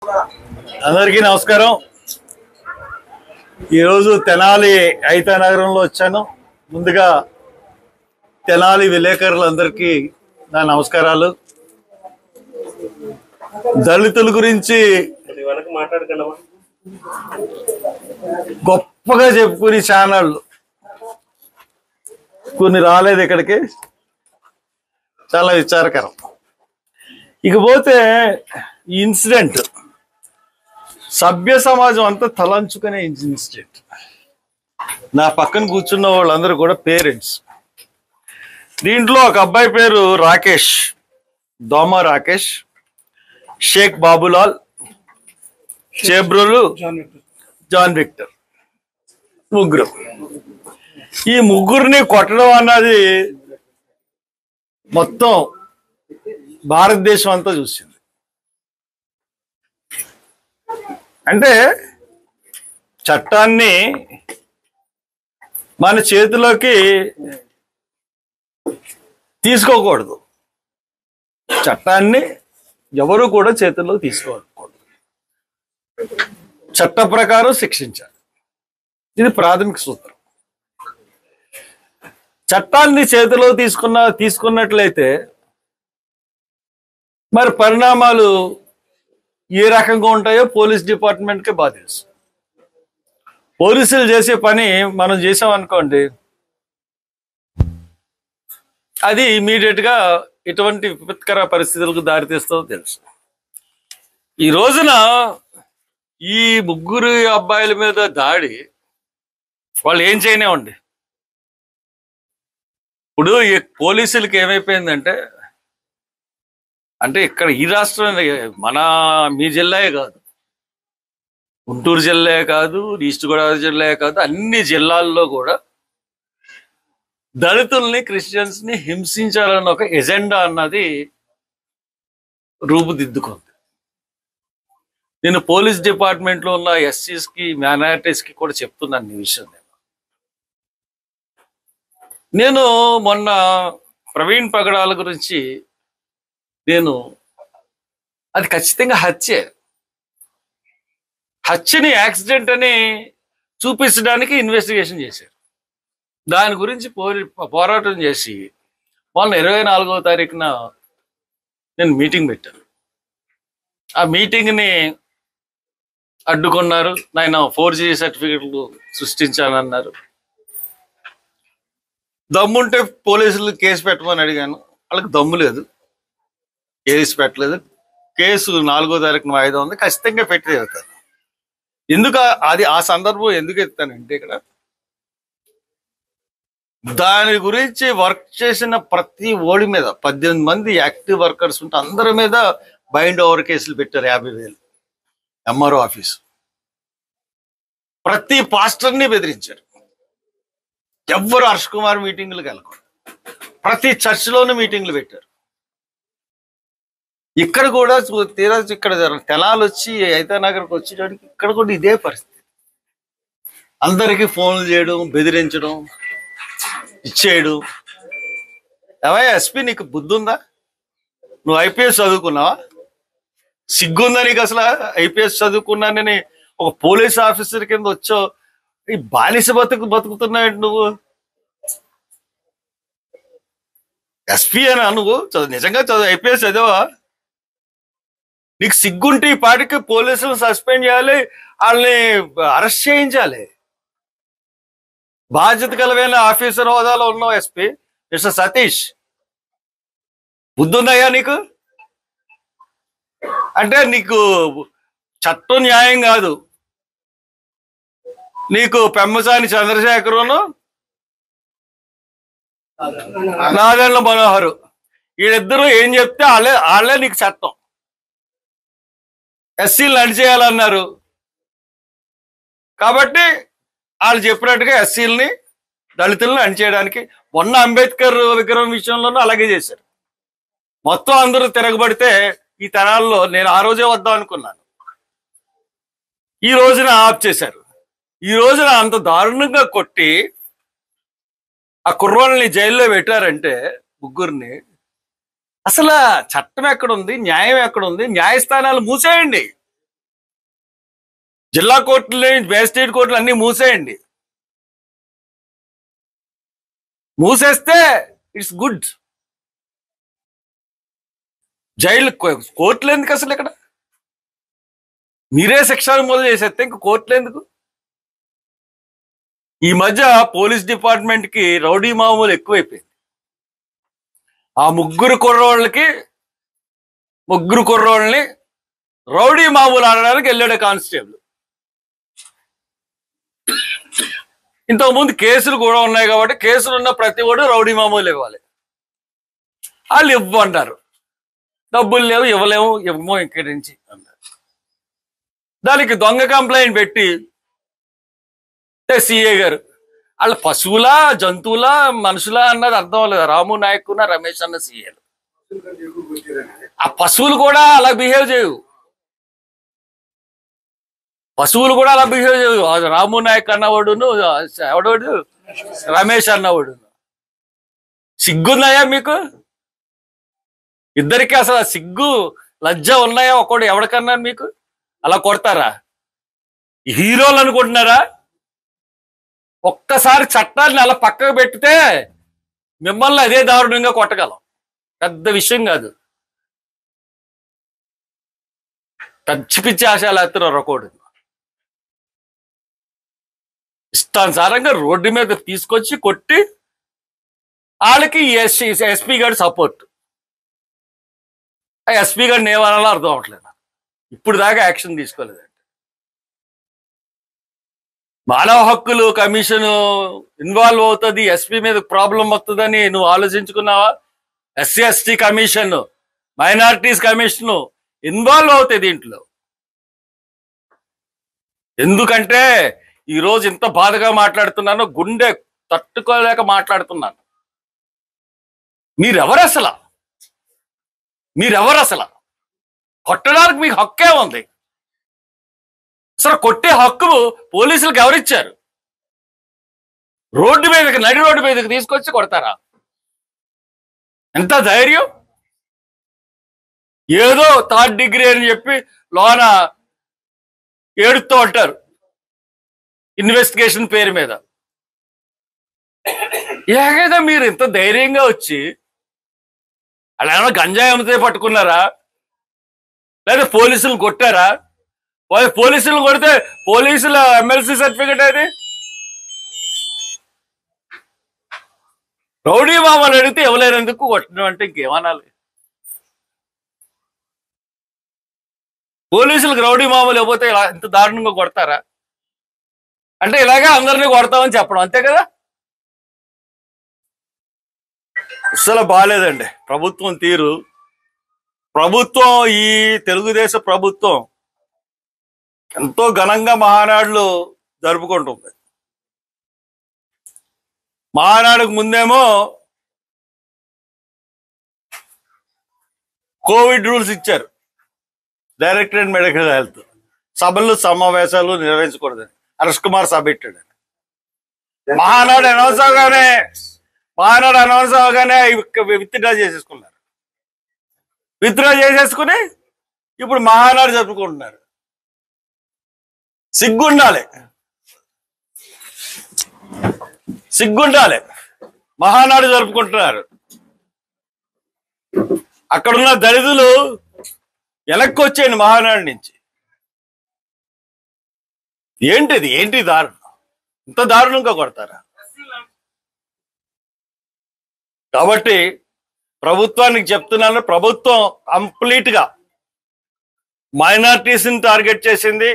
అందరికీ నమస్కారం. ఈరోజు తెనాలి ఐతానగరంలో వచ్చాను. ముందుగా తెనాలి విలేకరులందరికీ నా నమస్కారాలు. దళితుల గురించి గొప్పగా చెప్పుకునే ఛానళ్ళు కొన్ని రాలేదు ఇక్కడికి, చాలా విచారకరం. ఇకపోతే ఈ ఇన్సిడెంట్ సభ్య సమాజం అంతా తలంచుకునే ఇన్సిడెంట్. నా పక్కన కూర్చున్న వాళ్ళందరూ కూడా పేరెంట్స్. దీంట్లో ఒక అబ్బాయి పేరు రాకేష్, దోమ రాకేష్, షేక్ బాబులాల్, చేబ్రోలు జాన్ విక్టర్, ముగ్గురు. ఈ ముగ్గురిని కొట్టడం అన్నది మొత్తం భారతదేశం అంతా చూసింది. అంటే చట్టాన్ని మన చేతిలోకి తీసుకోకూడదు, చట్టాన్ని ఎవరు కూడా చేతుల్లోకి తీసుకోకూడదు, చట్ట ప్రకారం శిక్షించాలి. ఇది ప్రాథమిక సూత్రం. చట్టాన్ని చేతిలో తీసుకున్నట్లయితే మరి పరిణామాలు ఏ రకంగా ఉంటాయో పోలీస్ డిపార్ట్మెంట్కే బాగా తెలుసు. పోలీసులు చేసే పని మనం చేసామనుకోండి, అది ఇమీడియట్ గా ఎటువంటి విపత్కర పరిస్థితులకు దారితీస్తుందో తెలుసు. ఈ రోజున ఈ ముగ్గురు అబ్బాయిల మీద దాడి వాళ్ళు ఏం చేయనివ్వండి. ఇప్పుడు ఈ పోలీసులకి ఏమైపోయిందంటే, అంటే ఇక్కడ ఈ రాష్ట్రం మీ జిల్లాయే కాదు, గుంటూరు జిల్లాయే కాదు, ఈస్ట్ గోదావరి జిల్లాయే కాదు, అన్ని జిల్లాల్లో కూడా దళితుల్ని, క్రిస్టియన్స్ ని హింసించాలన్న ఒక ఎజెండా అన్నది రూపుదిద్దుకుంది. నేను పోలీస్ డిపార్ట్మెంట్లో ఉన్న ఎస్సీస్ కి, మైనారిటీస్ కి కూడా చెప్తున్నాను ఈ విషయం. నేను మొన్న ప్రవీణ్ పగడాల గురించి అది ఖచ్చితంగా హత్యని యాక్సిడెంట్ అని చూపించడానికి ఇన్వెస్టిగేషన్ చేశారు. దాని గురించి పోరాటం చేసి మొన్న 24వ తారీఖున నేను మీటింగ్ పెట్టాను. ఆ మీటింగ్ని అడ్డుకున్నారు. నేను 4G సర్టిఫికెట్లు సృష్టించానన్నారు. దమ్ముంటే పోలీసులు కేసు పెట్టమని అడిగాను, వాళ్ళకి దమ్ము లేదు, కేసు పెట్టలేదు. కేసు 4వ తారీఖున వాయిదా ఉంది, ఖచ్చితంగా పెట్టి తీరుతాను. ఎందుకు అది ఆ సందర్భం ఎందుకు ఎత్తానంటే, ఇక్కడ దాని గురించి వర్క్ చేసిన ప్రతి ఓడి మీద 18 మంది యాక్టివ్ వర్కర్స్ ఉంటే అందరి మీద బైండ్ ఓవర్ కేసులు పెట్టారు. 50,000 ఎంఆర్ఓ ఆఫీసు. ప్రతి పాస్టర్ని బెదిరించారు. ఎవ్వరు హర్ష్ కుమార్ మీటింగ్లకు వెళ్ళకూడదు. ప్రతి చర్చిలోనూ మీటింగ్లు పెట్టారు. ఇక్కడ కూడా ఇక్కడ తెనాలి వచ్చి ఐతానగర్కి వచ్చేటానికి ఇక్కడ కూడా ఇదే పరిస్థితి. అందరికీ ఫోన్లు చేయడం, బెదిరించడం, ఇచ్చేయడం. ఏమయ్యా ఎస్పీ, నీకు బుద్ధి ఉందా? నువ్వు ఐపీఎస్ చదువుకున్నావా? సిగ్గుందా నీకు అసలు? ఐపీఎస్ చదువుకున్నానని ఒక పోలీస్ ఆఫీసర్ కింద వచ్చావు, ఈ బానిస బతుకుతున్నావు నువ్వు. ఎస్పీ అని నువ్వు నిజంగా ఐపీఎస్ చదివా? నీకు సిగ్గుంటే ఈ పాటికి పోలీసులు సస్పెండ్ చేయాలి, వాళ్ళని అరెస్ట్ చేయించాలి. బాధ్యత కలవైన ఆఫీసర్ హోదాలో ఉన్నావు ఎస్పీ మిస్టర్ సతీష్. బుద్ధుందయ్యా నీకు? అంటే నీకు చట్టం న్యాయం కాదు, నీకు పెమ్మసాని చంద్రశేఖరును నాదెండ్ల మనోహరు వీళ్ళిద్దరూ ఏం చెప్తే వాళ్ళే నీకు చట్టం. ఎస్సీలు అణిచేయాలన్నారు కాబట్టి వాళ్ళు చెప్పినట్టుగా ఎస్సీలని, దళితులను అణిచేయడానికి మొన్న అంబేద్కర్ విగ్రహం విషయంలోనూ అలాగే చేశారు. మొత్తం అందరూ తిరగబడితే ఈ తెనాల్లో నేను ఆ రోజే వద్దాం అనుకున్నాను, ఈ రోజున ఆఫ్ చేశారు. ఈ రోజున అంత దారుణంగా కొట్టి ఆ కుర్రోళ్ళని జైల్లో పెట్టారంటే ముగ్గురిని, అసలు చట్టం ఎక్కడుంది, న్యాయం ఎక్కడుంది? న్యాయస్థానాలు మూసేయండి. జిల్లా కోర్టులు, మేజిస్ట్రేట్ కోర్టులు అన్ని మూసేయండి. మూసేస్తే ఇట్స్ గుడ్. జైలు కోర్టులు ఎందుకు అసలు? ఇక్కడ మీరే శిక్ష మొదలు చేసేస్తే ఇంక కోర్టులు ఎందుకు? ఈ మధ్య పోలీస్ డిపార్ట్మెంట్ కి రౌడీ మామూలు ఎక్కువైపోయింది. ఆ ముగ్గురు కుర్రోళ్ళని రౌడీ మామూలు ఆడడానికి వెళ్ళాడు కానిస్టేబుల్. ఇంతకుముందు కేసులు కూడా ఉన్నాయి కాబట్టి కేసులు ఉన్న ప్రతి వాడు రౌడీ మామూలు ఇవ్వాలి. వాళ్ళు ఇవ్వమంటారు, డబ్బులు లేవు, ఇవ్వమో ఇక్కడి నుంచి అన్నారు. దానికి దొంగ కంప్లైంట్ పెట్టి సిఏ గారు వాళ్ళ పశువులా, జంతువులా, మనుషులా అన్నది అర్థం అవ్వలేదు. రాము నాయక్, రమేష్ అన్న సీఏలు. ఆ పశువులు కూడా అలా బిహేవ్ చేయవు. రాము నాయక్ అన్నవాడును, ఎవడవాడు రమేష్ అన్నవాడును. సిగ్గున్నాయా మీకు ఇద్దరికి? అసలు సిగ్గు లజ్జ ఉన్నాయా? ఒకడు ఎవడికన్నా మీకు అలా కొడతారా? హీరోలు అనుకుంటున్నారా? ఒక్కసారి చట్టాన్ని అలా పక్కకు పెట్టితే మిమ్మల్ని అదే దారుణంగా కొట్టగలం. పెద్ద విషయం కాదు. పిచ్చి పిచ్చి ఆశలు ఎత్తున్నారు. ఒకడు ఇష్టానుసారంగా రోడ్డు మీద తీసుకొచ్చి కొట్టి వాళ్ళకి ఎస్పీ గారి సపోర్ట్. ఆ ఎస్పీ గారిని ఏమనాలో అర్థం అవ్వట్లేదు. ఇప్పుడు దాకా యాక్షన్ తీసుకోలేదండి. మానవ హక్కులు కమిషన్ ఇన్వాల్వ్ అవుతుంది, ఎస్పీ మీద ప్రాబ్లం వస్తుందని నువ్వు ఆలోచించుకున్నావా? SC ST commission, minorities commission involve అవుతాయి దీంట్లో. ఎందుకంటే ఈరోజు ఇంత బాధగా మాట్లాడుతున్నాను, గుండె తట్టుకోలేక మాట్లాడుతున్నాను. మీరెవరు అసలు? కొట్టడానికి మీకు హక్కే ఉంది. అసలు కొట్టే హక్కు పోలీసులకు ఎవరిచ్చారు? నడి రోడ్డు మీదకి తీసుకొచ్చి కొడతారా? ఎంత ధైర్యం! ఏదో 3rd డిగ్రీ అని చెప్పి లోన ఏడుస్తూ ఉంటారు ఇన్వెస్టిగేషన్ పేరు మీద. ఏకైతే మీరు ఇంత ధైర్యంగా వచ్చి అలా ఏమన్నా గంజాయి అమ్మితే పట్టుకున్నారా? లేదా పోలీసులు కొట్టారా? పోలీసులు కొడితే పోలీసుల ఎమ్మెల్సీ సర్టిఫికెట్ అది. రౌడీ మామలు అడిగితే ఇవ్వలేనందుకు కొట్టడం అంటే ఇంకేమనాలి? పోలీసులకు రౌడీ మామూలు ఇవ్వకపోతే ఇంత దారుణంగా కొడతారా? అంటే ఇలాగే అందరినీ కొడతామని చెప్పడం, అంతే కదా? అసలు బాగాలేదండి ప్రభుత్వం తీరు. ఈ తెలుగుదేశం ప్రభుత్వం ఎంతో ఘనంగా మహానాడులు జరుపుకుంటుంది. మహానాడుకు ముందేమో కోవిడ్ రూల్స్ ఇచ్చారు. డైరెక్టరేట్ మెడికల్ హెల్త్ సభలు సమావేశాలు నిర్వహించకూడదని హరీష్ కుమార్ సభ పెట్టాడు. మహానాడు అనౌన్స్ అవగానే విత్డ్రా చేసేసుకుని ఇప్పుడు మహానాడు జరుపుకుంటున్నారు. సిగ్గుండాలి. మహానాడు జరుపుకుంటున్నారు. అక్కడున్న దళితులు వెనక్కి వచ్చేయండి మహానాడు నుంచి. ఏంటి దారుణం? ఇంత దారుణంగా కొడతారా? కాబట్టి ప్రభుత్వానికి చెప్తున్నాను, ప్రభుత్వం కంప్లీట్ గా మైనారిటీస్ ని టార్గెట్ చేసింది.